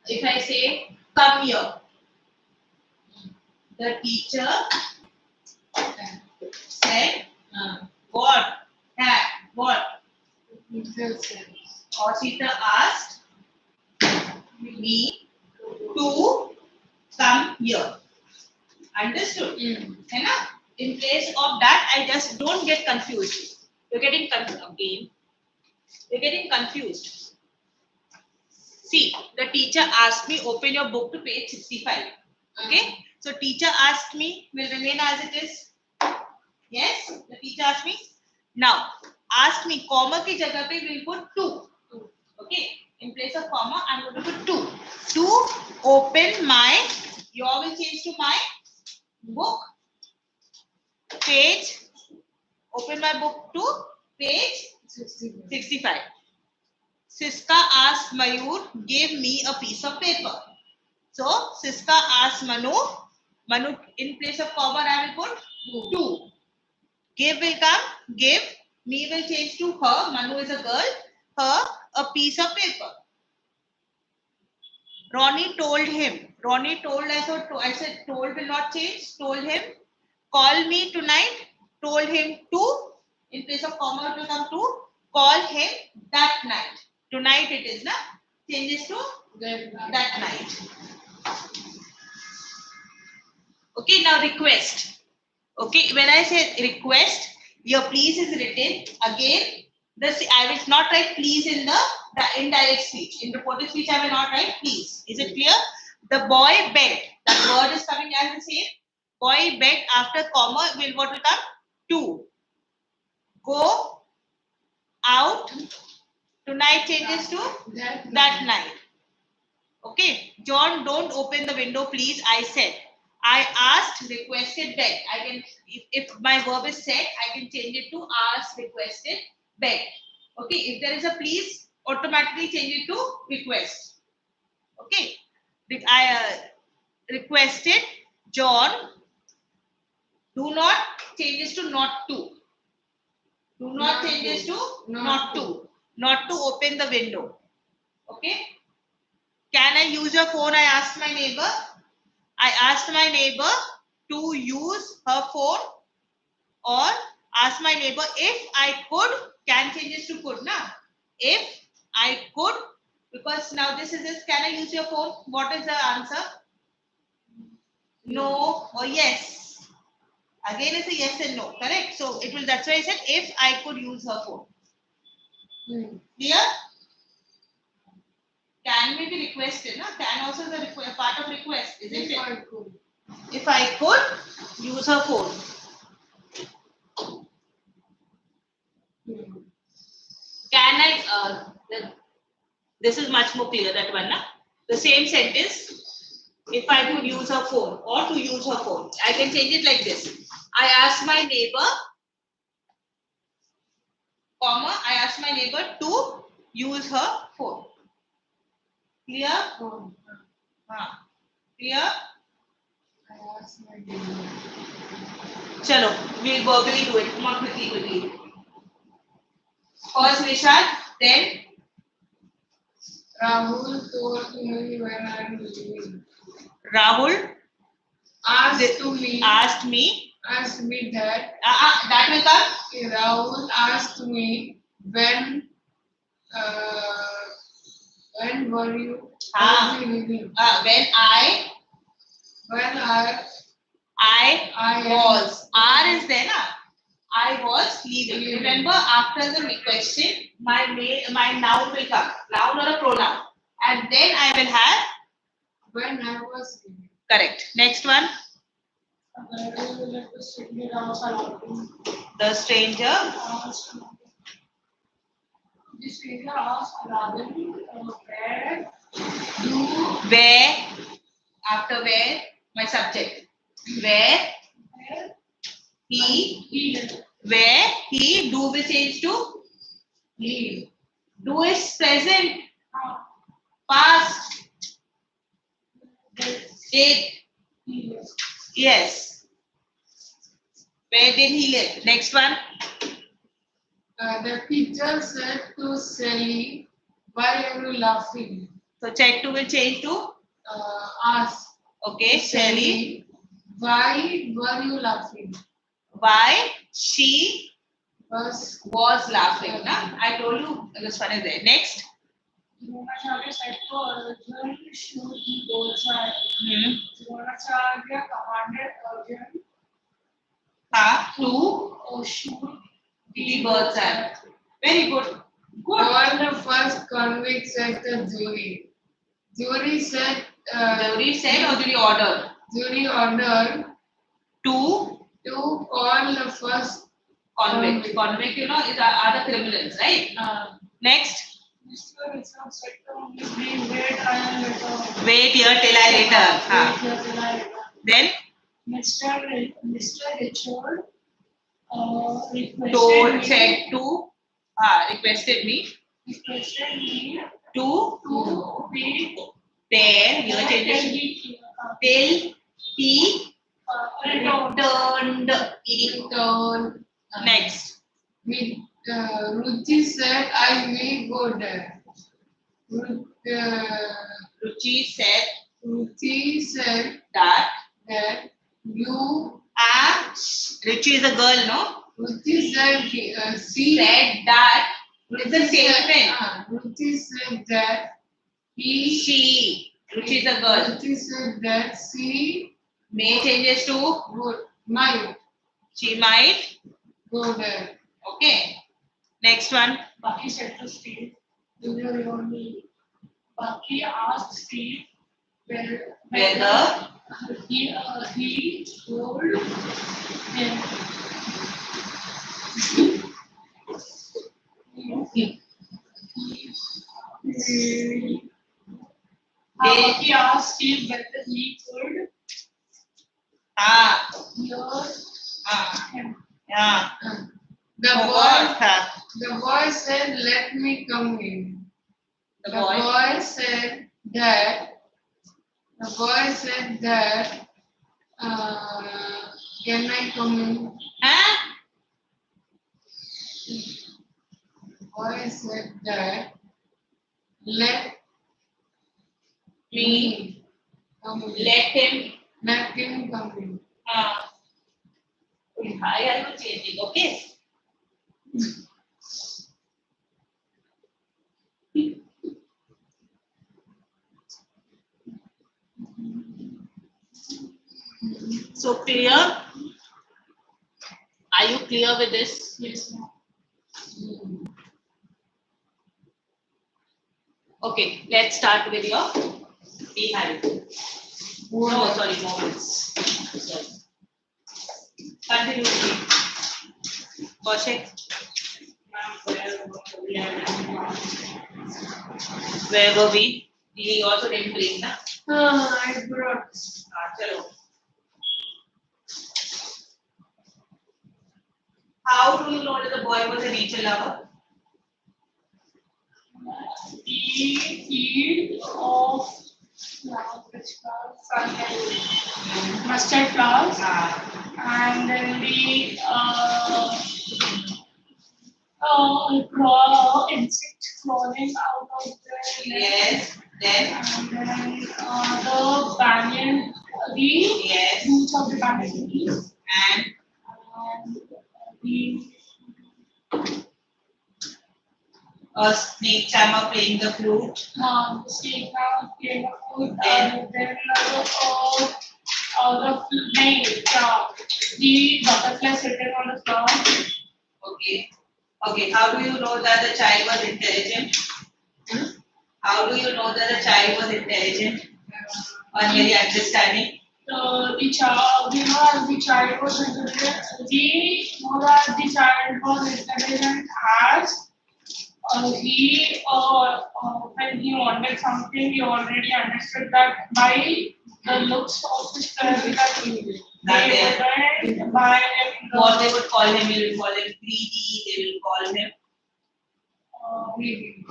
if I say come here, the teacher said what? What? Osita asked me to come here. Understood? है ना? In place of that, I just don't get confused. You're getting confused again. You're getting confused. See, the teacher asked me, open your book to page 65. Okay? So teacher asked me will remain as it is. Yes? The teacher asked me. Now, asked me, comma ki jagah pe we'll put 2. Okay? In place of comma, I'm going to put 2. To open my, your will change to my book. Page, open my book to page 65. Siska asked Mayur, give me a piece of paper. So, Siska asked Manu in place of comma I will put 2. Give will come, give, me will change to her, Manu is a girl, her a piece of paper. Ronnie told him, Ronnie told, I said told will not change, told him, call me tonight, told him to, in place of comma it will come to, call him that night. Tonight it is, na? Changes to that night. Okay, now request. Okay, when I say request, your please is written. Again, I will not write please in the indirect speech. In reported speech, I will not write please. Is it clear? The boy begged. That word is coming as the same. Boy begged after comma, what will come? 2. Go out. Tonight changes to that night. Okay. John, don't open the window, please. I said. I asked, requested, begged. I can, if my verb is said, I can change it to asked, requested, begged. Okay. If there is a please, automatically change it to request. Okay. I requested John. Do not changes to not to. Do not changes to not to. Not to open the window. Okay. Can I use your phone? I asked my neighbor. I asked my neighbor to use her phone, or ask my neighbor if I could. Can changes to could now. If I could, because now this is this. Can I use your phone? What is the answer? No or yes. Again, it's a yes and no. Correct. So it will. That's why I said if I could use her phone. Clear? Can may be requested. No? Can also is a part of request, isn't it? If I could use her phone. Can I? This is much more clear, that one. Na? The same sentence. If I could use her phone or to use her phone, I can change it like this. I asked my neighbor, comma, I asked my neighbor to use her phone. Clear? Clear? I asked my neighbor. Chalo, we'll verbally do it. Come on, quickly. First Vishal, then Rahul told me when I'm leaving. Rahul Asked me that. That will come. Rahul asked me when were you leaving? When I was. R is there, na? I was leaving. Remember, after the question, my noun will come. Noun or a pronoun. And then I will have when I was leaving. Correct. Next one. The stranger asked Aladdin where after where my subject where he do will change to leave. Do is present, past, did. Yes. Where did he live? Next one. The teacher said to Sally, why are you laughing? So check to will change to Ask okay, Shelly. why were you laughing? Why she Was laughing. Na? I told you this one is there. Next. Dronacharya said to Arjun, shoot the bullseye. Hmm. Dronacharya commanded Arjun To shoot the birds eye. Very good. Good. All the first convicts at the jury. Jury said. Jury said or jury ordered? Jury ordered To call the first convict. Convict, you know, are the criminals, right? Next. Mr. Richard said to me, wait, I am later. Wait here till I return. Wait here till I return. Then Mr. Richard requested told me, said to requested me to be there. Here changes till he returned. Next. Ruchi said, I may go there. Ruchi said Ruchi said that you. Ruchi is a girl, no? Ruchi said she Said that it's the statement. Ruchi said that She. Ruchi is a girl. Ruchi said that she May changes to might she might. go there. Okay. Next one. Bucky said to Steve, do you remember? Bucky asked Steve Whether he told him. Bucky asked Steve whether he could hear him. Yeah. The boy said, let me come in. The boy said that can I come in? The boy said that let Me. come in. Let him. Let him come in. I will change it. Okay. So clear? Are you clear with this? Yes, ma'am. Okay, let's start with your behind. No, sorry, moments. Sorry. Continue. Kaushik. Where were we? We also didn't bring, na? I brought. Chalo. How do you know that the boy was a nature lover? The field of mustard flowers, and then the insect crawling out of the Yes. Then. and then the banyan, the Yes. roots of the banyan trees, And the a snake charmer playing the flute. snake now playing a flute, and then the butterfly sitting on the floor. Okay. Okay. How do you know that the child was intelligent? How do you know that the child was intelligent or very understanding? The child, we know as the child was intelligent. We know that the child was intelligent as he when he wanted something, he already understood that by the looks of his parents that they wouldn't buy him What they would call him, you will call him greedy, they will call him,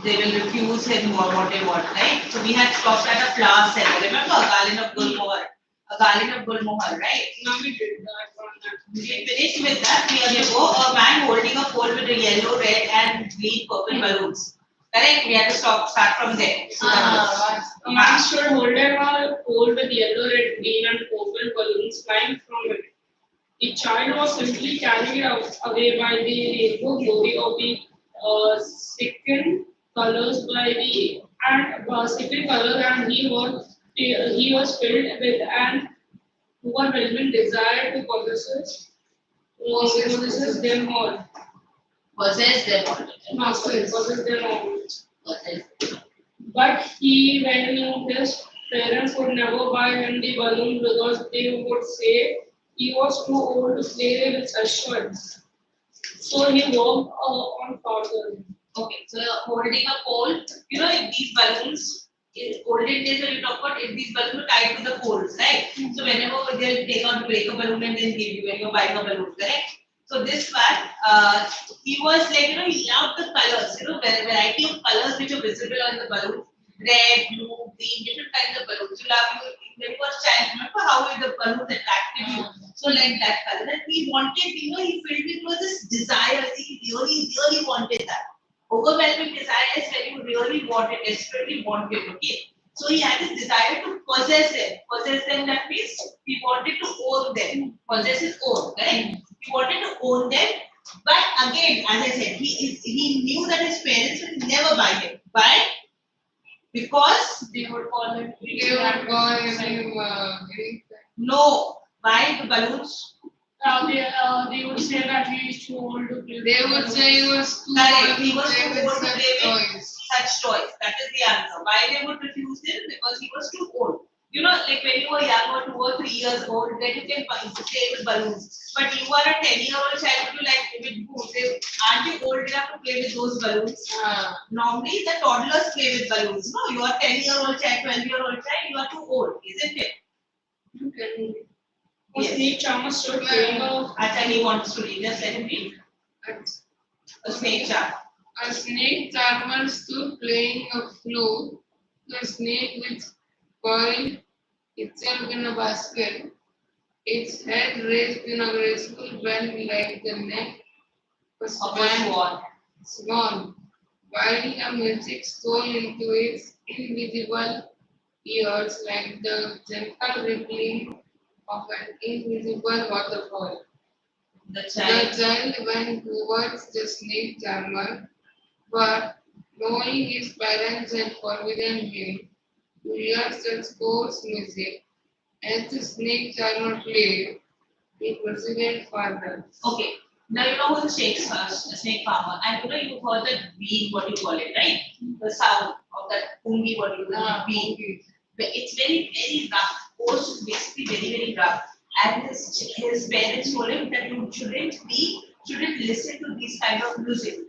they will refuse him what they want, right? So we had stopped at a flower seller. Remember a garland of Gulmohar? A garland of Gulmohar, right? No, we did that. We finished with that. We are go a man holding a pole with a yellow, red, and green purple balloons. Correct. We have to start from there. So A man stood holding a pole with yellow, red, green, and purple balloons flying from it. The child was simply carried away by the rainbow glory of the second colors by the and second color, and he was filled with an overwhelming desire to possess them all. possess them all. Possess them all. But when his parents would never buy him the balloon because they would say he was too old to play with such toys. So he walked on further. Okay, so holding a pole, you know, if these balloons, in olden days when you talk about if these balloons were tied to the poles, right? So whenever they'll take out break a balloon and then give you when you're buying a balloon, correct? So this one, he was like, you know, he loved the colors, you know, variety of colors which are visible on the balloon, red, blue, green, different kinds of balloons. You love you when you were a child, remember how the balloons attracted you? So like that color. And he wanted, you know, he filled it with this desire. He really wanted that. Overwhelming desire is when you really want it, desperately want it, okay? So he had this desire to possess them. Possess them, that means he wanted to own them. Possess his own, correct? He wanted to own them. But again, as I said, he knew that his parents would never buy him. Why? Because They would call him. no, buy the balloons. They would say that he is too old to play. They would say he was too Correct. old He to was play too with old to such play with toys. such toys. That is the answer. Why they would refuse him? Because he was too old. You know, like when you were young or 2 or 3 years old, then you can play with balloons. But you are a 10-year-old child, you like with balloons. Aren't you old enough to play with those balloons? Normally, the toddlers play with balloons. No, you are 10-year-old child, 12-year-old child, you are too old, isn't it? Yes. Snake charmer stood playing a. Acha, he wants to read. Just let him read. A snake charmer. A snake charmer stood playing a flute. The snake which coiled itself in a basket, its head raised in a graceful bend like the neck of a swan, while the music stole into its invisible ears like the gentle rippling of an invisible waterfall. The The child. child went towards the snake charmer, but knowing his parents had forbidden him to hear such coarse music, as the snake charmer played, he proceeded further. Okay. Now you know who the snake farmer, and you know you heard that beat, what you call it, right? The sound of that pungi, what you call it, beat. But it's very rough. Course is basically very rough. And his parents told him that you shouldn't listen to these kind of music.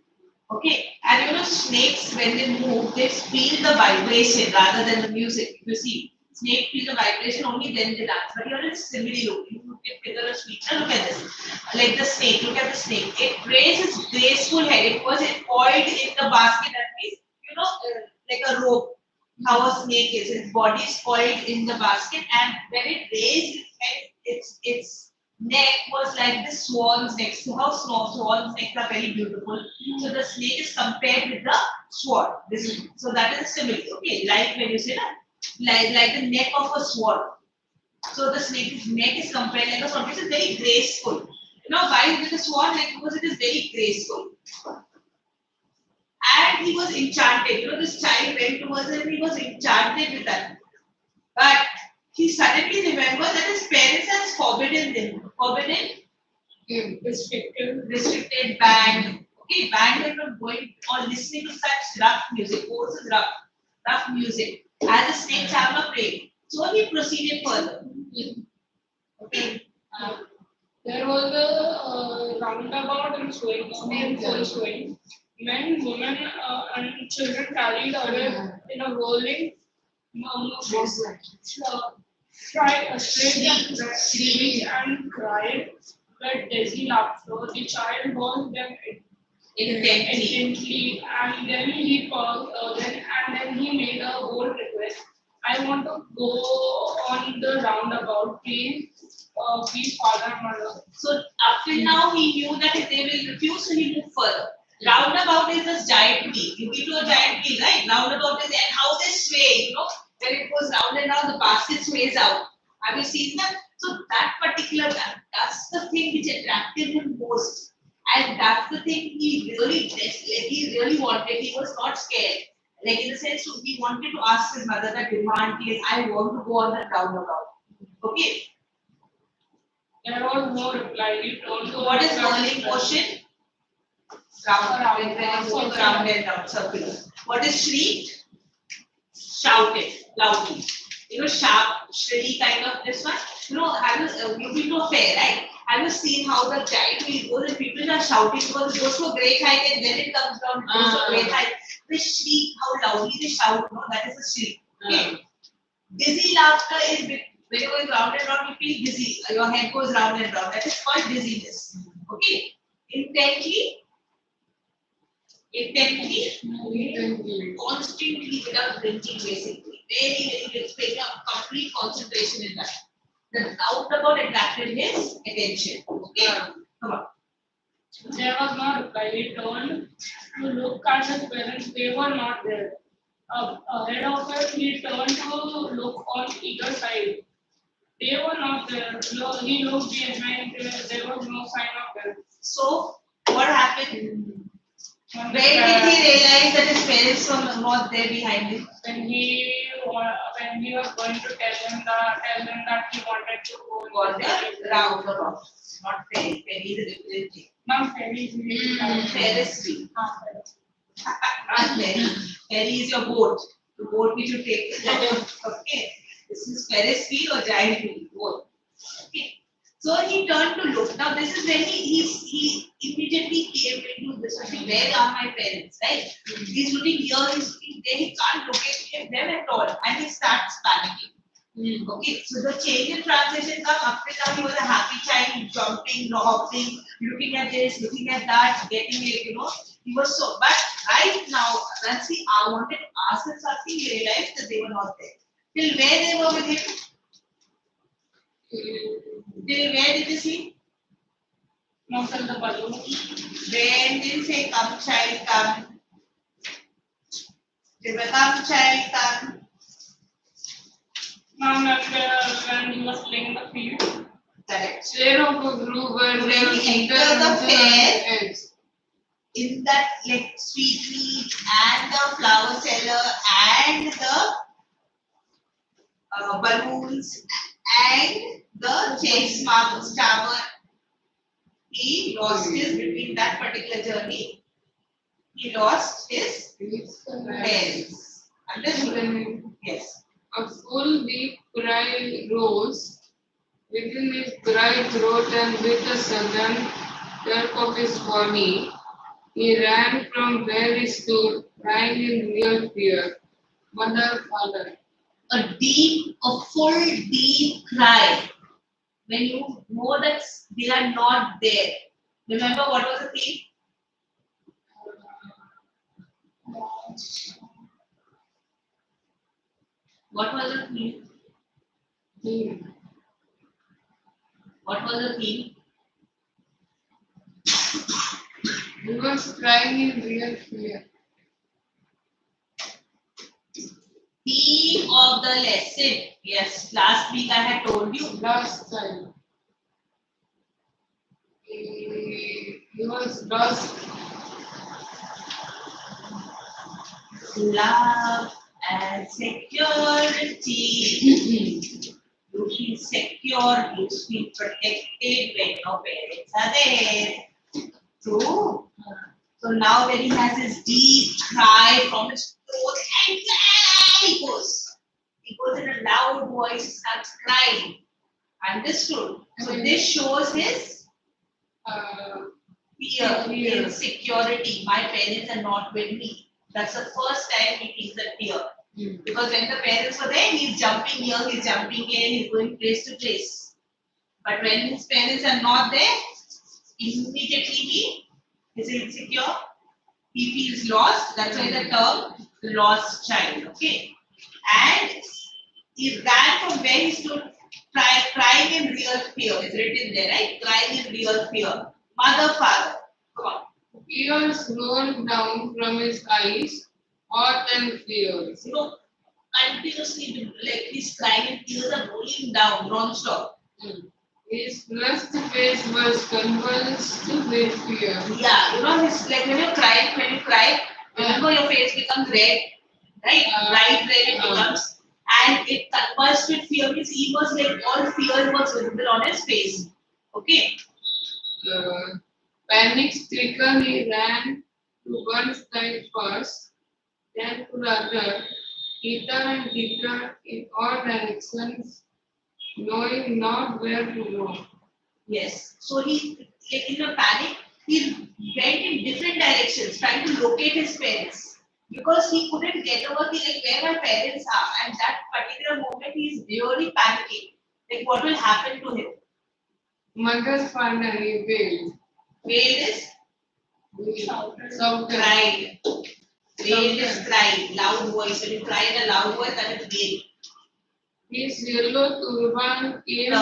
Okay, and you know snakes when they move, they feel the vibration rather than the music. If you see, snake feel the vibration only then they dance. But here it's similarly look. You can figure a speech. Now look at this. Like the snake. Look at the snake. It raises its graceful head. It was coiled in the basket. That means you know like a rope. How a snake is. Its body is coiled in the basket, and when it raised its head, its neck was like the swan's neck. So how swans' necks are very beautiful. So the snake is compared with the swan. So that is similar. Okay, like when you say that, like the neck of a swan. So the snake's neck is compared like a swan. It is very graceful. You know why with the swan? Like because it is very graceful. And he was enchanted. You know, this child went towards him and he was enchanted with that. But he suddenly remembered that his parents had forbidden, restricted, banned. Okay, banned him from going or listening to such rough music. Course is rough music. As a snake charmer played. So he proceeded further. Okay. There was a roundabout in swing, in full swing. Men, women, and children carried away in a rolling motion. Shrieked and cried with dizzy laughter. The child watched them intently, and then he made a bold request. I want to go on the roundabout, please, father and mother. So up till now he knew that if they will refuse, so he moved further. Roundabout is this giant wheel. You give to a giant wheel, right? Roundabout is and how they sway, when it goes round and round, the basket sways out. Have you seen that? So that particular that's the thing which attracted him most. And that's the thing he really wanted. He was not scared. Like in the sense, he wanted to ask his mother that demand, please, I want to go on that roundabout. Okay. There was no reply. He told So what is whirling motion? Round, when it goes round and round, circular. What is shrieked? Shouted loudly. Sharp, shrilly kind of this one. Have you've been to a fair, right? Have you seen how the giant wheel goes and people are shouting because it goes to a great height and then it comes down, it goes to a great height. They shriek, how loudly they shout, that is a shriek. Okay. Dizzy laughter is when you're going round and round, you feel dizzy. Your head goes round and round. That is called dizziness. Okay. Intently, constantly without blinking, basically. Very, very, very complete concentration in that. The roundabout attracted his attention. Okay. Come on. There was no reply. He told to look at his parents. They were not there. Ahead of him, he turned to look on either side. They were not there. He looked behind. There was no sign of them. So, what happened? When did he realize that his parents were not there behind him? When he was going to tell them that he wanted to go on the roundabout. Not ferry. Ferry is a different thing. Not ferry. Ferris wheel. Not ferry. Ferry is your boat. The boat which you take. Okay. This is Ferris wheel or giant wheel. Both. Okay. So he turned to look. Now this is when he immediately came into this. Where are my parents? Right? He's looking here, he's looking there. He can't locate them at all, and he starts panicking. Okay, so the change in transition comes after that. He was a happy child, jumping, hopping, looking at this, looking at that, getting it. He was so. But right now, once he wanted to ask him something, he realized that they were not there. Till where they were with him? Where did you see? Not in the balloon. When did he say, "Come, child, come"? Did they come, child, come? When he was playing in the field. Correct. Share of a group when he entered the fair, in that like sweetmeat and the flower seller and the balloons and the chase master, he lost his between that particular journey. He lost his parents. Understood? Yes. A full deep cry rose within his dry throat, and with a sudden jerk of his body, he ran from where he stood, crying in real fear. Mother, father. A full deep cry. When you know that they are not there. Remember what was the theme? What was the theme? What was the theme? He was crying in real fear. Theme of the lesson. Yes, last week I had told you. Last time. He was lost. Love and security. You feel secure, you feel protected when your parents are there. True. So now when he has his deep cry from his throat, and he goes in a loud voice, starts crying. Understood? So this shows his fear, insecurity. My parents are not with me. That's the first time he feels that fear. Because when the parents were there, he's jumping here, he's jumping here, he's going place to place. But when his parents are not there, immediately he is insecure, he feels lost. That's why the term lost child. Okay. And he ran from where he stood, crying in real fear. It's written there, right? Crying in real fear. Mother, father. Come on. Tears rolled down from his eyes, hot and fierce. Continuously, like he's crying and tears are rolling down non-stop. His flushed face was convulsed with fear. Yeah, it's like when you cry, remember your face becomes red, right? Bright red it becomes, and it convulsed with fear means he was like all fear was visible on his face. Okay. Panic stricken, he ran to one side first, then to the other, hither and thither in all directions, knowing not where to go. Yes. So he, like in a panic, he went in different directions trying to locate his parents because he couldn't get over the like where my parents are, and that particular moment he is really panicking. Like what will happen to him? Mother's father, he wailed. Wail is Shouted. cried. Wail is cried, loud voice. When you cry in a loud voice, that is wail. His yellow turban came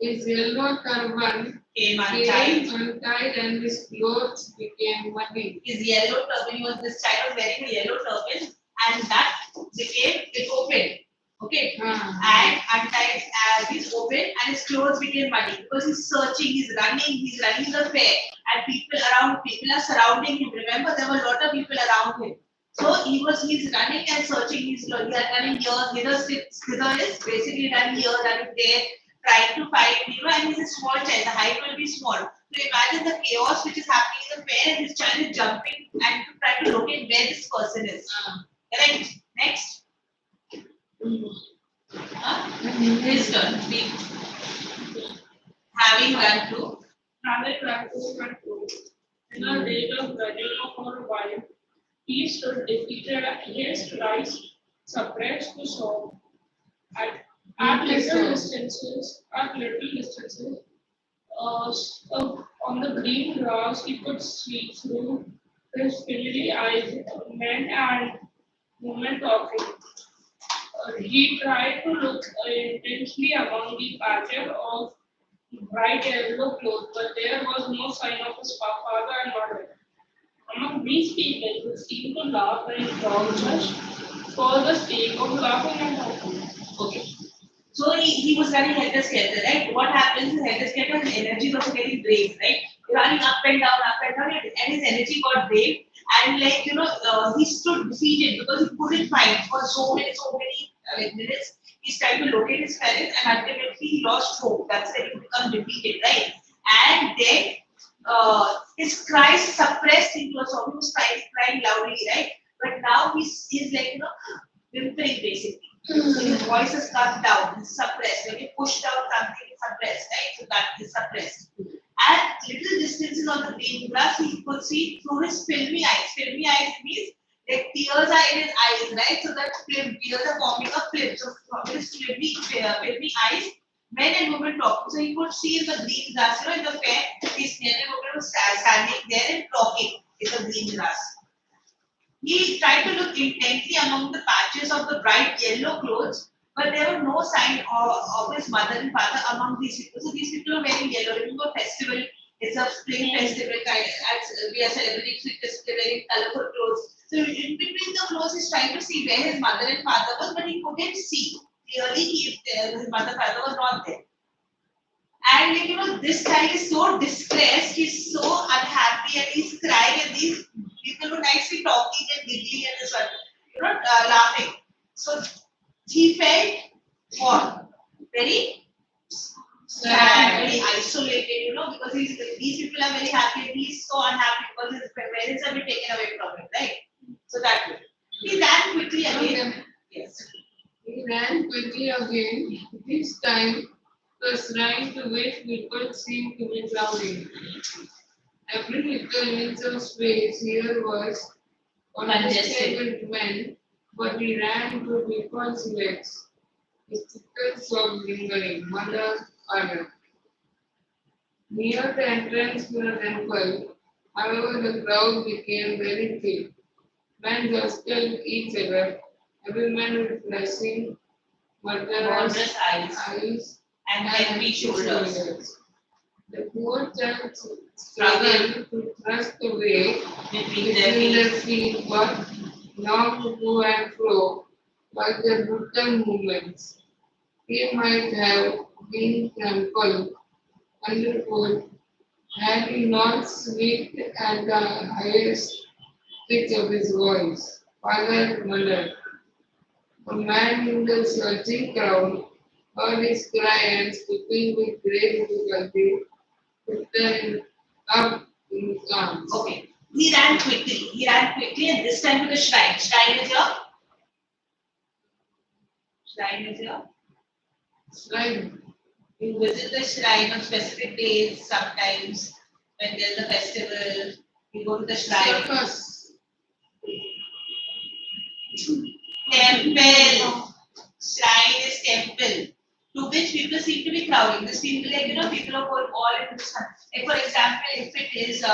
his yellow turban Came came untied. untied and his clothes became muddy. His yellow turban, this child was wearing a yellow turban, and that became, it opened. Okay. And untied as he's open, and his clothes became muddy because he's searching, he's running the fair, and people are surrounding him. Remember, there were a lot of people around him. So he's running and searching, he's running here, hither is basically running here, running there, trying to find, and he's a small child, the height will be small. So imagine the chaos which is happening in the fair, and this child is jumping and trying to locate where this person is. Correct? Next. His turn. Having run through. In a rage of running for a while, he stood defeated at his cries, suppressed to sob. At little distances, on the green grass, he could see through his filmy eyes men and women talking. He tried to look intensely among the patches of bright yellow clothes, but there was no sign of his father and mother. Among these people who seemed to laugh and talk just for the sake of laughing and talking. Okay. So he was running helter skelter, right? What happens is helter skelter, his energy was getting drained, right? Running up and down, and his energy got drained. And he stood defeated because he couldn't find for so many minutes. He's trying to locate his parents, and ultimately he lost hope. That's why he become defeated, right? And then his cries suppressed into a song. He was crying loudly, right? But now he's like whimpering basically. So his voice is cut down, it's suppressed. When you push down something, it's suppressed, right? So that is suppressed. At little distances on the green grass, he could see through his filmy eyes. Filmy eyes means like tears are in his eyes, right? So that tears are forming a film. So from his filmy eyes, men and women talking. So he could see in the green grass, in the fair, these men and women were standing there and talking in the green grass. He tried to look intently among the patches of the bright yellow clothes, but there were no sign of his mother and father among these people. So these people are wearing yellow. Remember festival, it's a spring festival kind of, we are celebrating festival, wearing colorful clothes. So in between the clothes, he's trying to see where his mother and father was, but he couldn't see. Clearly, his mother and father was not there. And this child is so distressed, he's so unhappy, and he's crying, and these people were nicely talking and giggling and this one, laughing. So he felt what? Very sad, very isolated, because these people are very happy, and he's so unhappy because his parents have been taken away from him, right? So that way. He ran quickly again. Yes. He ran quickly again. This time, the shrine to which people seemed to be crowding. Every little inch of space here was congested with men, but he ran to people's legs. His tickets of lingering, mother, father. Near the entrance to the temple, however, the crowd became very thick. Men jostled each other, every man with flashing, murderous eyes and heavy shoulders. The poor child struggled to thrust the way between between their their feet, but long to and fro by their brutal movements. He might have been trampled underfoot had he not shrieked at the highest pitch of his voice. Father murdered. The man in the searching crowd heard his cry and stooping with great difficulty, picked her up in his arms. Okay. He ran quickly. He ran quickly, and this time to the shrine. Shrine is here. Shrine is here. Right. You visit the shrine on specific days. Sometimes when there's a festival, you go to the shrine. Circus. Temple. Shrine is temple. To which people seem to be crowding. This people, like people are going all into this one. Like for example, if it is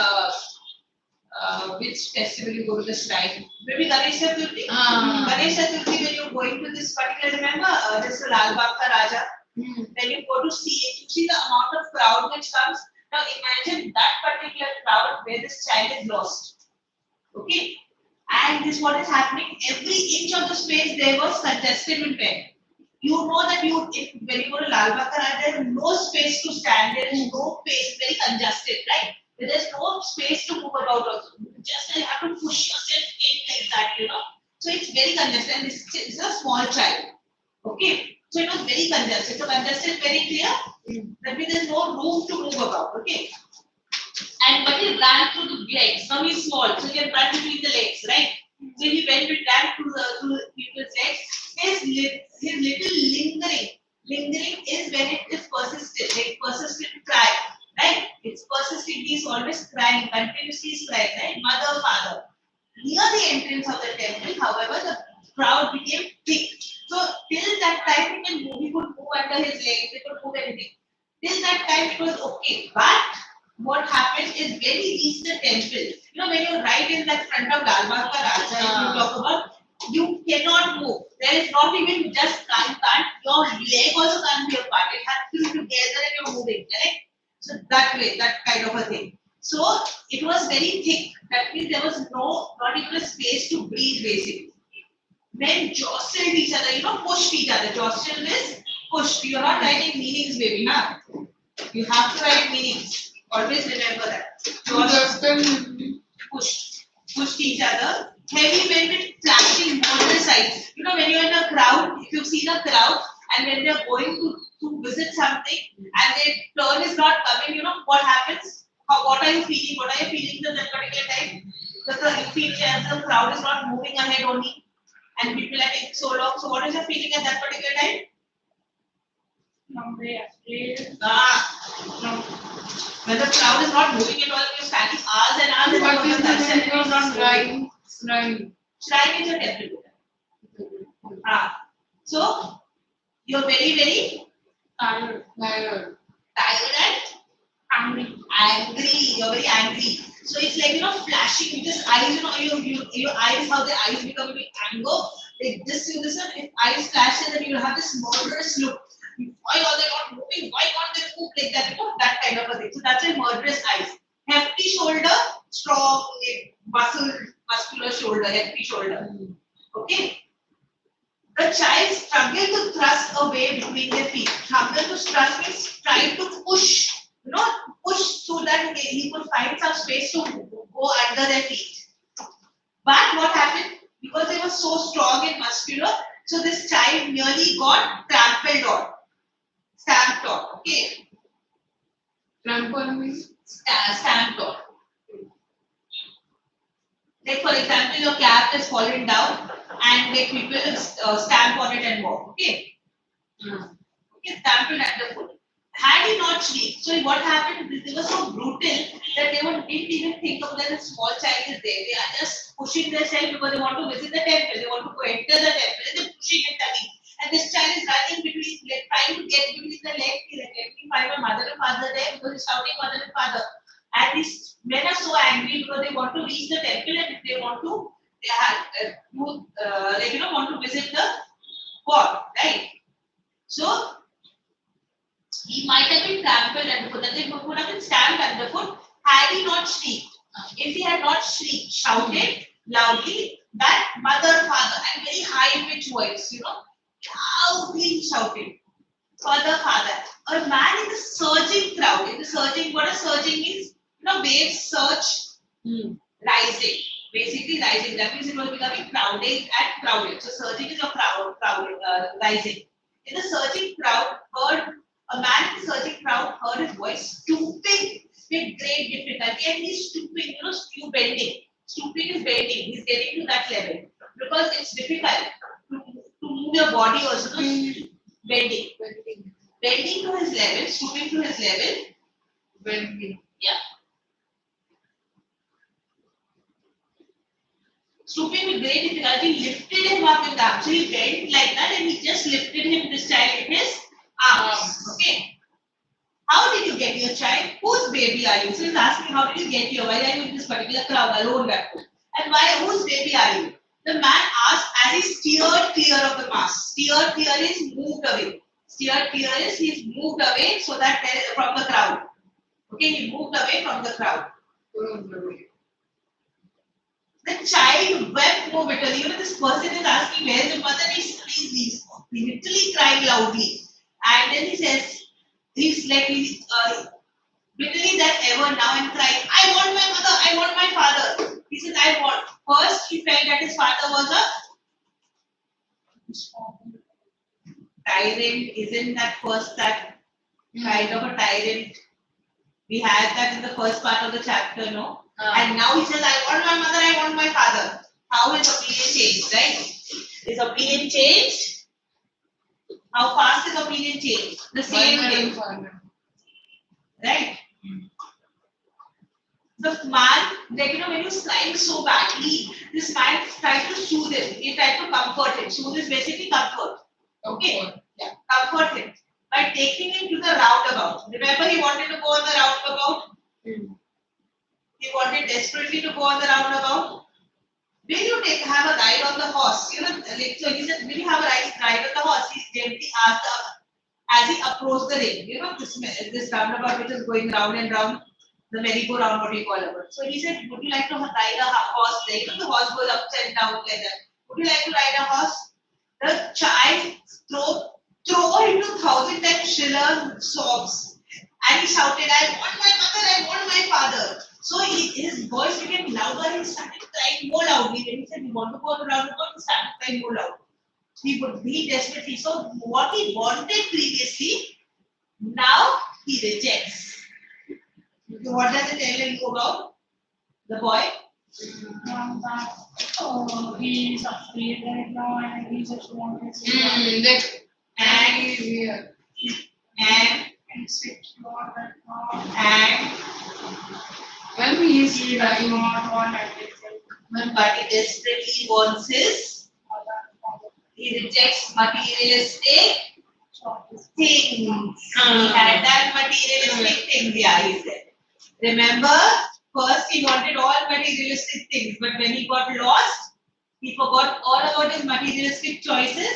which festival you go to the shrine? Maybe Ganesh Chaturthi. Ganesh Chaturthi, when you're going to this particular, remember this Lal Bagh Ka Raja. When you go to see it, you see the amount of crowd which comes. Now imagine that particular crowd where this child is lost. Okay, and this what is happening. Every inch of the space there was congested with men. You know that when you go to Lal Bagh Ka Raja, there is no space to stand. There is no space, very congested, right? There is no space to move about also. Just you have to push yourself in like that. So it's very congested. And this is a small child. Okay. So it was very congested. So congested, very clear. That means there's no room to move about. Okay. But he ran through the legs. Now he's small, so he can run between the legs, right? So he ran through the people's legs. His little lingering is when it is persistent, like persistent cry, right? It's persistent. He's always crying, continuously he's crying, right? Mother, father. Near the entrance of the temple, however, the crowd became thick. So till that time he could move under his legs, he could move anything. Till that time it was okay. But what happened is when he reached the temple, when you're right in that front of Lal Bagh Ka Raja, you talk about, you cannot move. There is not even just can't, your leg also can't be apart. It has to be together and you're moving, correct? So that way, that kind of a thing. So it was very thick. That means there was not even a space to breathe basically. Men jostled each other, pushed each other. Jostled is pushed. You're not writing meanings, baby, huh? You have to write meanings. Always remember that. Pushed each other. Heavy men with flashing murderous eyes. When you're in a crowd, if you've seen a crowd and when they're going to visit something and their turn is not coming, what happens? What are you feeling? What are you feeling at that particular time? You feel as the crowd is not moving ahead only and people are taking so long. So what is your feeling at that particular time? When the crowd is not moving at all, you're standing hours and hours. What is the meaning of shrine? Shrine is a temple. So you're very, very Tired. tired and angry. You're very angry. So it's like flashing. Just eyes. Your eyes. How the eyes become with anger. Like this. If eyes flashes, then you will have this murderous look. Why are they not moving? Why can't they move like that? That kind of a thing. So that's a murderous eyes. Hefty shoulder, strong, muscular shoulder, hefty shoulder. Okay. The child struggled to thrust away between their feet. Struggle to thrust means trying to push, push so that he could find some space to go under their feet. But what happened? Because they were so strong and muscular, so this child nearly got trampled on. Stamped on, okay? Trample means? Stamped on. Like for example, your cap is fallen down and like people stamp on it and walk, okay? Okay, trampled at the foot. Had he not shrieked, so what happened? They were so brutal that they didn't even think of that a small child is there. They are just pushing themselves because they want to visit the temple. They want to go enter the temple and they're pushing and tugging. And this child is running between, trying to get between the legs. Let me find my mother and father there because he's shouting mother and father. And these men are so angry because they want to reach the temple and they want to, want to visit the God, right? So he might have been trampled and does it put up and stamped underfoot? Had he not shrieked, if he had not shrieked, shouted loudly, that mother, father, and very high pitched voice, loudly shouted, father, father. A man in the surging crowd, in the surging, what a surging is, waves surge, rising, basically rising. That means it was becoming crowded and crowded. So surging is a rising. In the surging crowd, a man in the surging crowd heard his voice stooping with great difficulty, and he's stooping, bending. Stooping is bending. He's getting to that level because it's difficult to move your body also. Bending. Bending to his level, stooping to his level. Bending. Yeah. Stooping with great difficulty, lifted him up in the arms. So he bent like that and he just lifted him, this child, in his arms. Okay. How did you get your child? Whose baby are you? So he's asking, how did you get here? Why are you in this particular crowd alone back home? And whose baby are you? The man asked as he steered clear of the mass. Steered clear is moved away. Steered clear is he's moved away so that from the crowd. Okay, he moved away from the crowd. The child wept more bitterly. This person is asking where is the mother? He's literally crying loudly. And then he says, he's like, bitterly that ever now and crying, I want my mother, I want my father. He says, I want. First, he felt that his father was a tyrant. Isn't that first that kind of a tyrant? We had that in the first part of the chapter, no? And now he says, I want my mother, I want my father. How his opinion changed, right? His opinion changed. How fast his opinion changed? The same day. Right? The man, when he was crying so badly, this man tried to soothe him. He tried to comfort him. Soothe is basically comfort. Okay? Yeah. Comfort him by taking him to the roundabout. Remember, he wanted to go on the roundabout? He wanted desperately to go on the roundabout. Will you have a ride on the horse? So he said, will you have a ride on the horse? He gently asked as he approached the ring. This roundabout which is going round and round, the merry-go-round, what do you call it? So he said, would you like to ride a horse there? The horse goes up and down like that. Would you like to ride a horse? The child throw into 1,000 times shriller sobs. And he shouted, I want my mother, I want my father. So his voice became louder and he started crying more loudly. When he said, we want to go around, he started crying more loud. He would be desperately. So what he wanted previously, now he rejects. So what does it tell you about the boy? He's afraid right now and he just wants to and he's here. And insecure right now. And when he is He does not want anything. but he desperately wants his, he rejects materialistic things. He had done materialistic things, yeah, he said. Remember, first he wanted all materialistic things, but when he got lost, he forgot all about his materialistic choices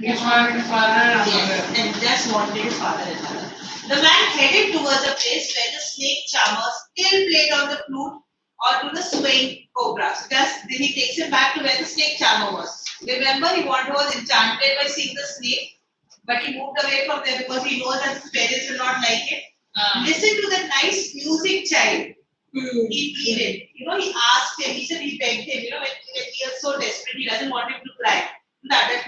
he wanted his father and yes, mother. and just wanted his father and mother. The man headed towards the place where the snake charmer still played on the flute or to the swaying cobra. So then he takes him back to where the snake charmer was. Remember, he was enchanted by seeing the snake, but he moved away from there because he knows that his parents will not like it. Listen to that nice music, child. He pleaded. He asked him, he begged him, when he is so desperate, he doesn't want him to cry. That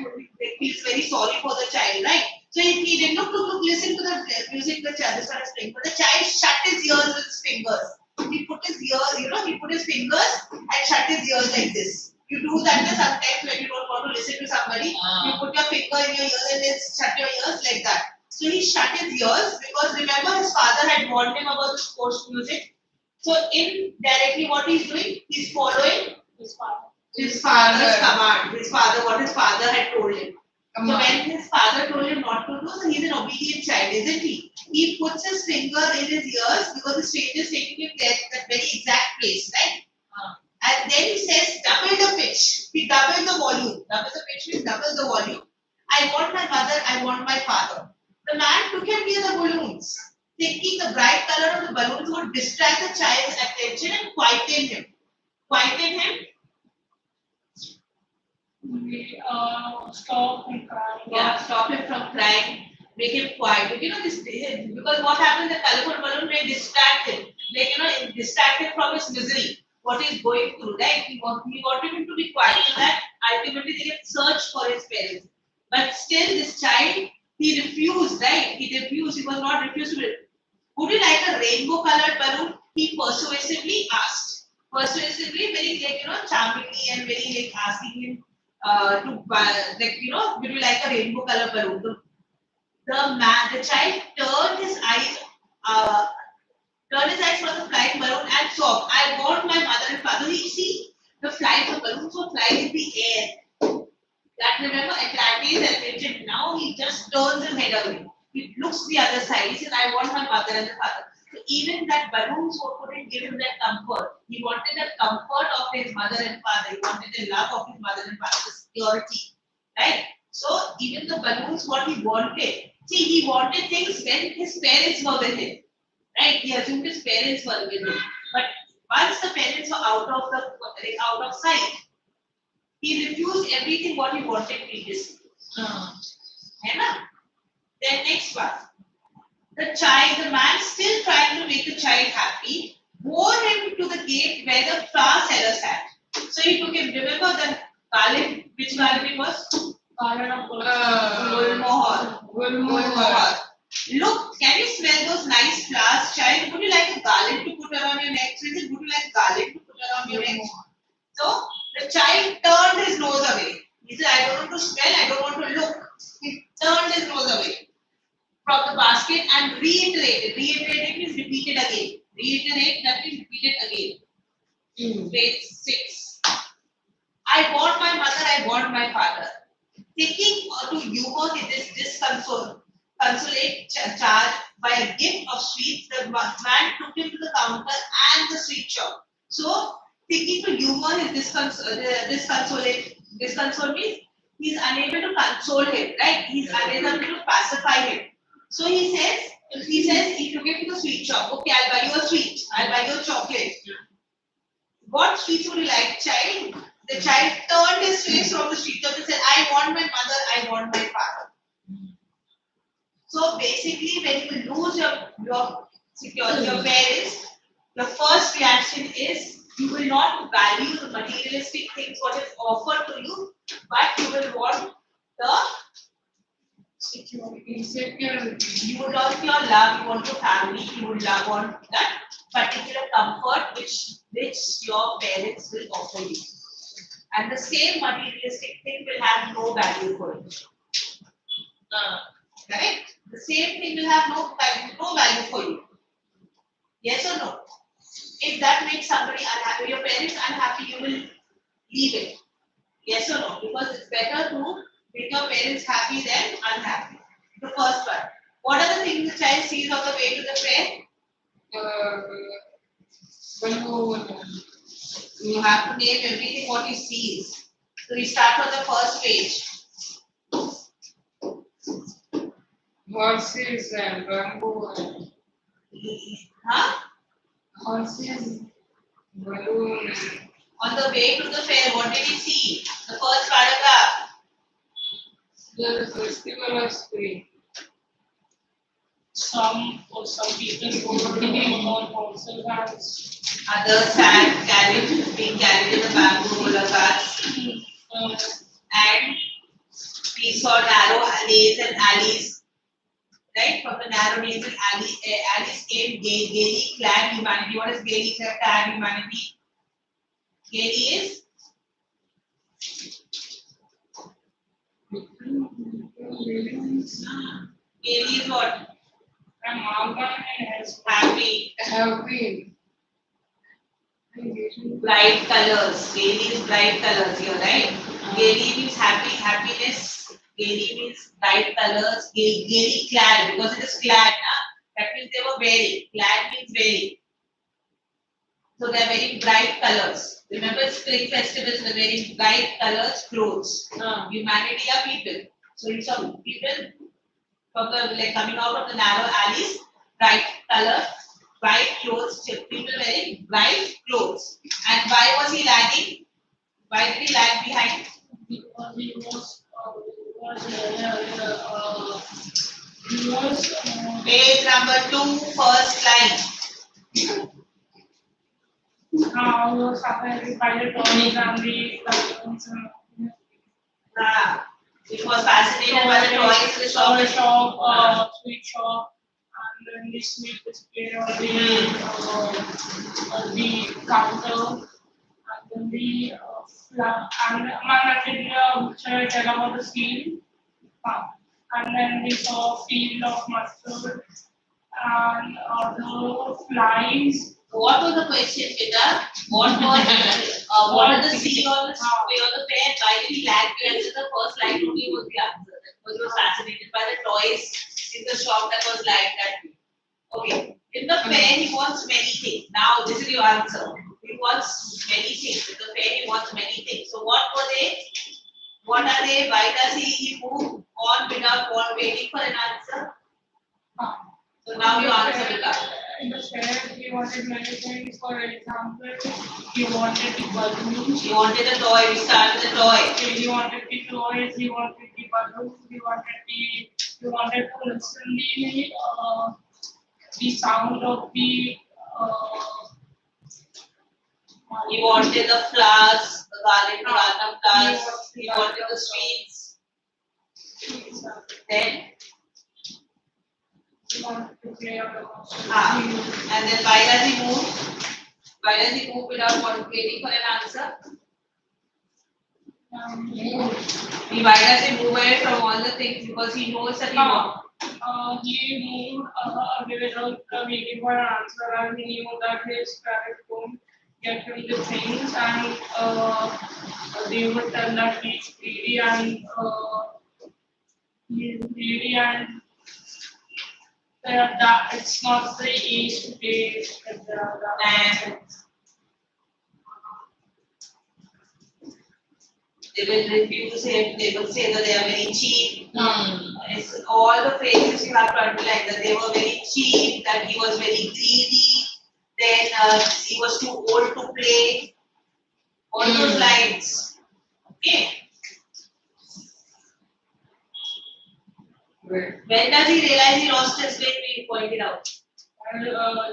feels very sorry for the child, right? So he pleaded, look, listen to the music the child started playing. But the child shut his ears with his fingers. He put his ears, he put his fingers and shut his ears like this. You do that sometimes when you don't want to listen to somebody. You put your finger in your ear and then shut your ears like that. So he shut his ears because remember his father had warned him about the sports music. So indirectly what he's doing, he's following his father's command. What his father had told him. So when his father told him not to do, so he's an obedient child, isn't he? He puts his finger in his ears because the stranger is taking him there, that very exact place, right? And then he says, double the pitch. He doubled the volume. Double the pitch means double the volume. I want my mother, I want my father. The man took him near the balloons, thinking the bright color of the balloons would distract the child's attention and quieten him. Quieten him? Stop him crying. Yeah, stop him from crying, make him quiet. You know this because what happens? The colorful balloon may distract him, like it distract him from his misery, what he's going through. Right? He wanted him to be quiet, so that ultimately they can search for his parents. But still, this child he refused. Right? He refused. He was not refused to. Would you like a rainbow colored balloon? He persuasively asked. Persuasively, very charmingly and very asking him to would you like a rainbow color balloon? The child uh, turned his eyes from the flying balloon and sobbed. I want my mother and father. You see, the balloons were flying in the air. That remember Atlantis and Egypt. Now he just turns his head away. He looks the other side. He says, I want my mother and the father. So even that balloons couldn't give him that comfort. He wanted the comfort of his mother and father. He wanted the love of his mother and father, the security. Right? So even the balloons, what he wanted. See, he wanted things when his parents were with him. Right? He assumed his parents were with him. But once the parents were out of sight, he refused everything what he wanted previously. है ना? Then next one. The man still trying to make the child happy, bore him to the gate where the flower seller sat. So he took him, remember the garland, which garland it was? Garland of Gulmohar. Look, can you smell those nice flowers, child? Would you like a garland to put around your neck? Would you like a garland to put around your neck? So the child turned his nose away. He said, I don't want to smell, I don't want to look. He turned his nose away from the basket and reiterated. Reiterated means repeated again. Reiterate, that means repeat it again. Page 6. I want my mother, I want my father. Thinking to humor this disconsolate charge by a gift of sweets, the man took him to the counter and the sweet shop. So, thinking to humor his disconsole means he's unable to console him, right? He's unable to pacify him. So he took him to the sweet shop. Okay, I'll buy you a sweet. I'll buy you a chocolate. What sweets would you like, child? The child turned his face from the sweet shop and said, I want my mother, I want my father. So basically, when you lose your security, your parents, the first reaction is you will not value the materialistic things what is offered to you, but you will want the security. You would want your love, you want your family, you would want that particular comfort which your parents will offer you. And the same materialistic thing will have no value for you. Correct? The same thing will have no value for you. Yes or no? If that makes somebody unhappy, your parents unhappy, you will leave it. Yes or no? Because it's better to make your parents happy than unhappy. The first one. What are the things the child sees on the way to the fair? You have to name everything what he sees. So we start on the first page. Horses and bamboo. Horses, balloons. On the way to the fair, what did he see? The first paragraph. The festival of spring. Some people go on horses and Others being carried in the bamboo roller carts. And we saw narrow lanes and alleys. Right? From the narrow lanes and alleys came gaily clad humanity. What is gaily clad humanity? Gaily is? Gaily is what? Happy. Bright colors. Gaily is bright colors here, right? Gaily means happiness. Gaily means bright colors. Gaily clad because it is clad. That means they were wearing. Clad means wearing. So they are wearing bright colors. Remember spring festivals, they're wearing bright colors clothes. Humanity are people. So you saw people from the like coming out of the narrow alleys, bright color, bright clothes, people wearing bright clothes. And why was he lagging? Why did he lag behind? Because he was Page number 2, first line. was suffered by the toys and the cartoons. It was fascinated by the toys in the shop. Sweet shop, and then the sweet display on the counter, and then the and man did tell about the scene, and then we saw a field of mustard and the flies. What was the question, Peter? What did the see on the way on the pen? Why did he lag behind? The first line only was the answer. Because he was fascinated by the toys in the shop that was lying that way. Okay. In the pen, he wants many things. Now, this is your answer. He wants many things. In the pen, he wants many things. So, what were they? What are they? Why does he move on without waiting for an answer? So now you answer it up. In the fair, he wanted many things. For example, he wanted the balloons. He wanted the toy. We start with the toy. He wanted the toys. He wanted the balloons. He wanted to listen the sound of the. He wanted the flowers, the garland flowers. He wanted the sweets. Then. To play on the And then why does he move? Why does he move without waiting for an answer? Why does he move away from all the things? Because he knows that he moved away without waiting for an answer, and he knew that his parents won't get him the things, and they would tell that he's greedy and that it's not the age to pay. And they will refuse him, they will say that they are very cheap. It's all the phrases you have to underline, that they were very cheap, that he was very greedy, then he was too old to play. All those lines. Okay. When does he realize he lost his way? We pointed out.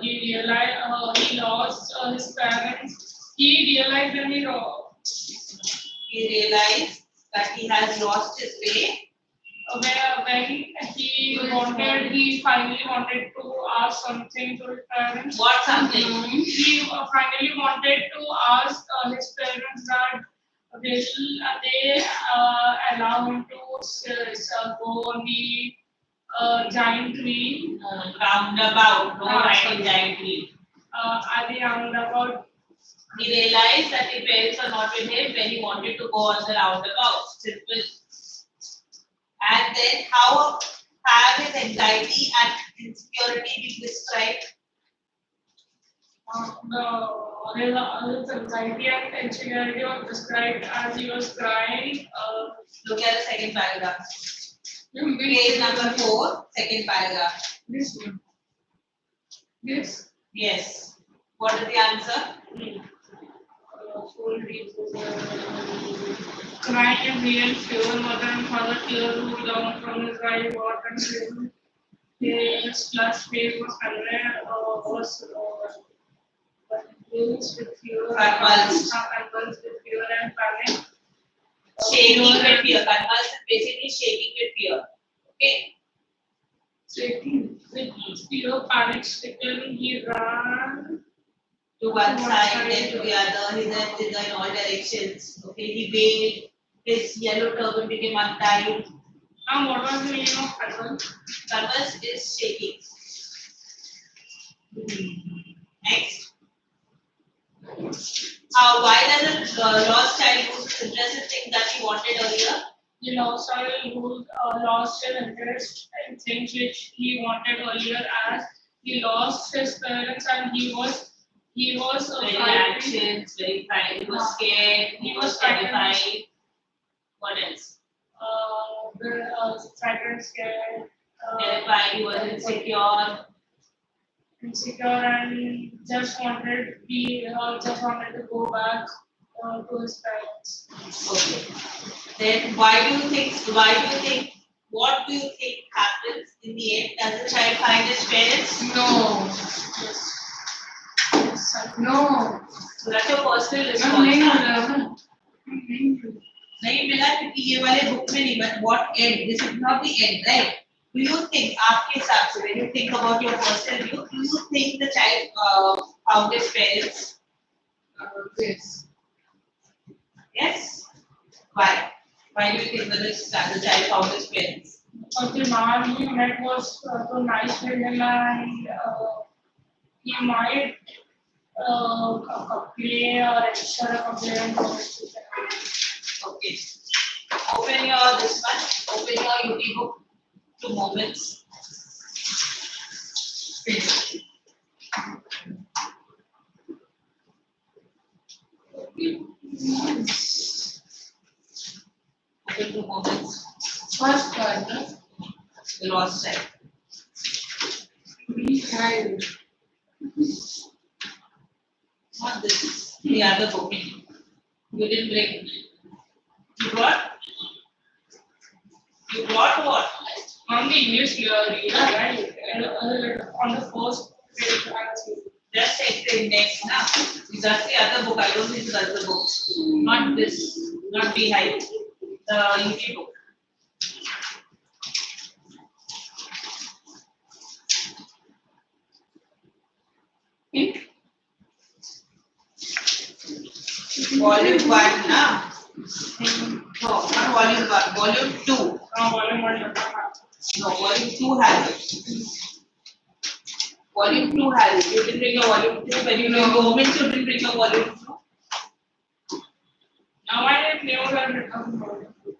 He realized he lost his parents. He realized when he realized that he has lost his way. When he finally wanted to ask something to his parents. What something? He finally wanted to ask his parents that they allow him to go on the giant tree. Roundabout, no riding giant tree. At the roundabout. He realized that his parents are not with him when he wanted to go on the roundabout. Simple. And then how have his anxiety and insecurity been described? His anxiety and insecurity was described as he was crying. Look at the second paragraph. Page number 4, second paragraph. This one. This? Yes. What is the answer? Crying in real fear, mother and father tears rolled down from his right water and his flushed face was confused with fear convulsed with fear and panic. Shaking with fear. Convulsed is basically shaking with fear. Okay. Shaking with fear, panic stricken, he ran to one side, then to the other, his hands in all directions. Okay, he waved, his yellow turban became untied. Now, what was the meaning of convulse? Convulse is shaking. Next. Why does a lost child lose his interest in things that he wanted earlier? The lost child lost his interest in things which he wanted earlier, as he lost his parents and he was very anxious, very frightened, he was scared, he was terrified. What else? Frightened, scared. Terrified, he was insecure. Insecure and just wanted to go back to his parents. Okay. Then what do you think happens in the end? Does the child find his parents? No. Yes. No. So that's your personal नहीं response. मिला ना. नहीं मिला क्योंकि ये वाले book में नहीं, but what end? This is not the end, right? Do you think, आपके हिसाब से, when you think about your personal view, do you think the child found his parents? Yes. Yes. Why? Why do you think that the child found his parents? Because the man he met was so nice with him and he might play or register a complaint for his Okay. Open your this one. Open your UT book to moments. Finish. Open to moments. First part, no? The lost child. Behind. Not this. The other book. You didn't bring. You brought? You brought what? on the English reading, right? On the first page, I see. Just take the index now. That's the other book. I don't think that's the book. Not this. Not behind. The UT book. Volume 1 now. No, not volume 1. Volume 2. Volume 1. No, volume 2 has it. Volume 2 has it. You didn't bring a volume 2. When you know moments, you didn't bring a volume 2. Now I didn't know that it comes volume 2.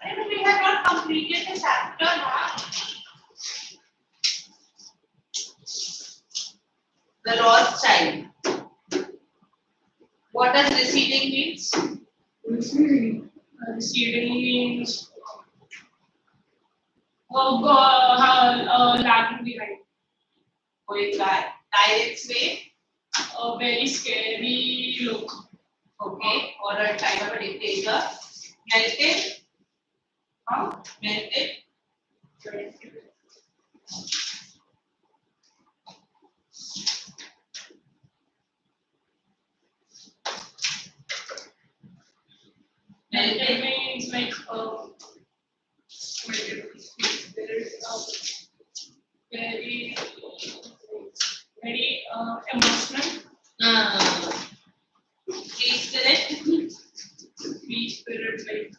I know we have not completed the chapter now. The lost child. What does receding means? Receding means lagging behind. Going back. Direct way. A very scary look. Okay. Or a kind of a dictator. Melted. Melted. Melted means like very emotional. Free spirit. Free spirit like.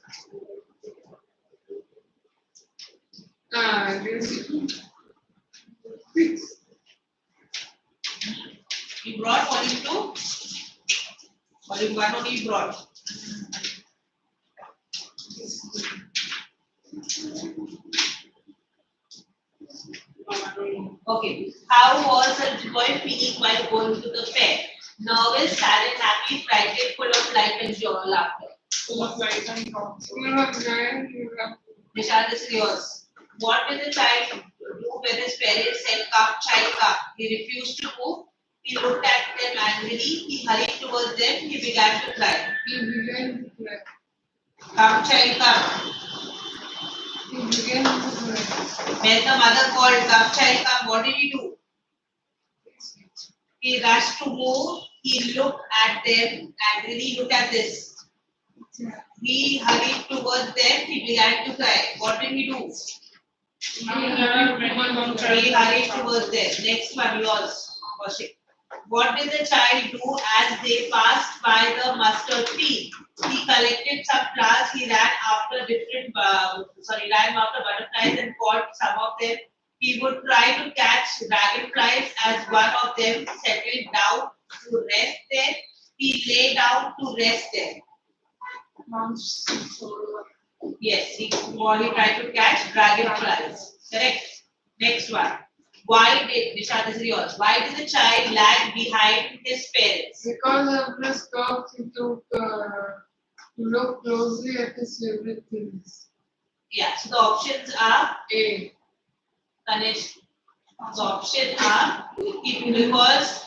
You brought volume 2? Volume 1 only you brought. Okay. How was the boy feeling while going to the fair? Nervous, sad and happy, frightened, full of life and joy, laughter. Full of life and joy. Nishad, this is yours. What did the child do when his parents said, "Come, child, come"? He refused to move. He looked at them angrily. He hurried towards them. He began to cry. He began to cry. Come, child, come. He began to cry. When the mother called, "Come, child, come," what did he do? He rushed to move. He looked at them angrily. Look at this. He hurried towards them. He began to cry. What did he do? He hurried towards them. Next one, yours, Kaushik. What did the child do as they passed by the mustard field? He collected some flowers. He ran after butterflies and caught some of them. He would try to catch dragonflies as one of them settled down to rest there. He lay down to rest there. Yes, he tried to catch dragonflies. Correct. Next one. Why did Nisha, this is yours. Why did the child lag behind his parents? Because of the stock, he took to look closely at his favorite things. Yeah. So the options are A. Kanishk. So option are because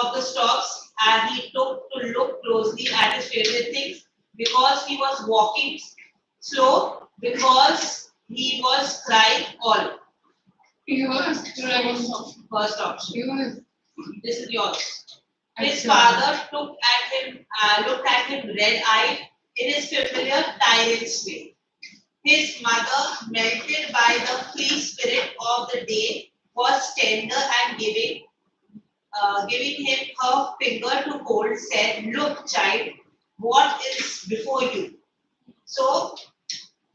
of the stops and he took to look closely at his favorite things, because he was walking slow, because he was crying all. He was crying. First option. He was This is yours. His father looked at him red-eyed in his familiar tyrant's way. His mother, melted by the free spirit of the day, was tender and giving him her finger to hold, said, "Look, child, what is before you?" So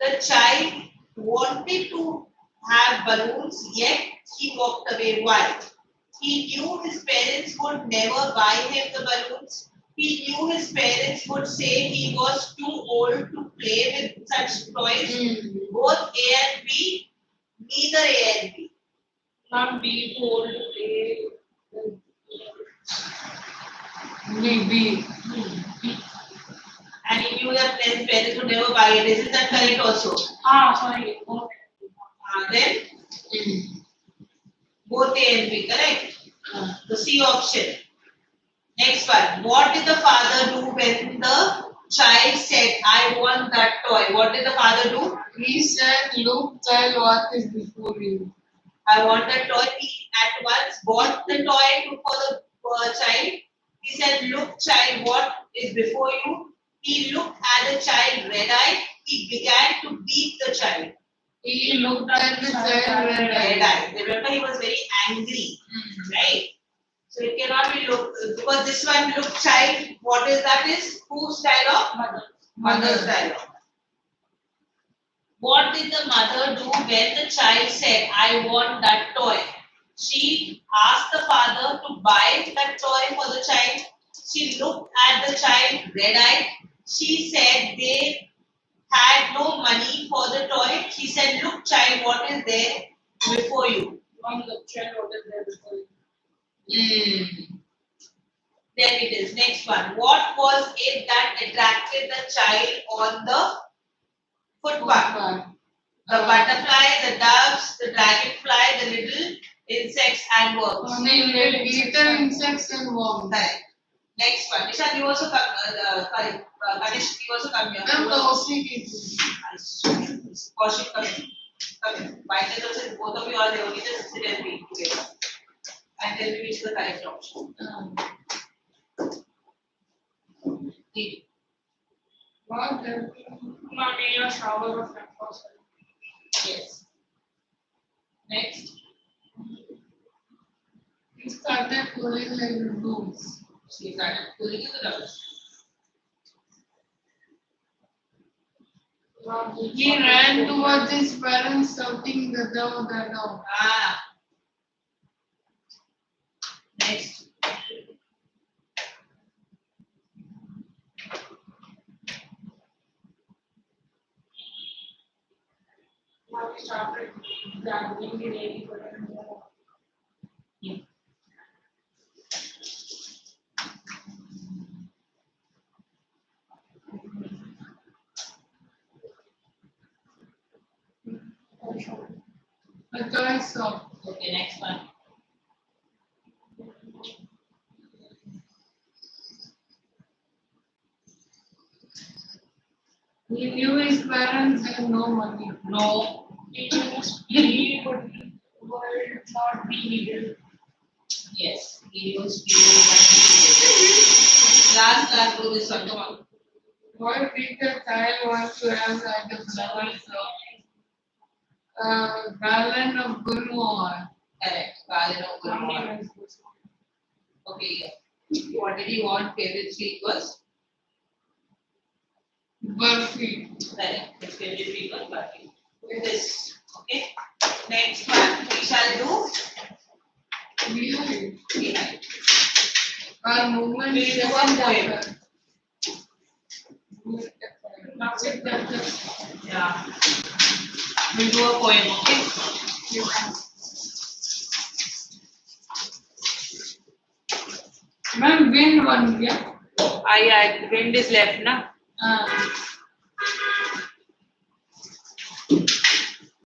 the child wanted to have balloons, yet he walked away. Why? He knew his parents would never buy him the balloons. He knew his parents would say he was too old to play with such toys. Both A and B, neither A and B. Not be told to play. maybe. And he knew that his parents would never buy it. Isn't that correct also? Sorry. Okay. Then both A and B, correct? The C option. Next one. What did the father do when the child said, "I want that toy"? What did the father do? He said, "Look, child, what is before you?" I want that toy. He at once bought the toy for the child. He said, "Look, child, what is before you?" He looked at the child red-eyed. He began to beat the child. He looked at the child red-eyed. Red-eyed. Remember, he was very angry, right? So it cannot be look, because this one, "Look, child," what is that? Is whose dialogue? Mother's dialogue. What did the mother do when the child said, "I want that toy"? She asked the father to buy that toy for the child. She looked at the child red-eyed. She said they had no money for the toy. She said, "Look, child, what is there before you?" From the child, what is there before you? Then it is next one. What was it that attracted the child on the footpath? The butterfly, the doves, the dragonfly, the little insects and worms. Little insects and worms. Correct. Next one. Nishan, you also come. Correct. Kanish, you also come here. And Kaushik Kaushik, come here. Come here. Why don't both of you are there? Only just sit and read together. And tell me which is the correct option. Read. What? Not in a shower of breakfast. Yes. Next. He started pulling like the doves. She started pulling in the doves. He ran towards his parents, shouting, "The dove, the dove." Next. Now we started gathering the lady for a more. A toy shop. Okay, next one. He knew his parents had no money. No. He would not be needed. Yes. He used to. Last do this one. Come on. What did the child want to have at the flower shop? Garland of Gulmohar. Correct. Garden of Gulmohar. Okay. Yeah. What did he want? Favorite sweet was? Burfi. Correct. His favorite sweet was barfi. This. Okay. Next one. We shall do. Behind. Behind. Our movement We'll do a second poem. chapter. That's it. That's it. Yeah. We'll do a poem. Okay. Ma'am, wind one, yeah? I wind is left, na?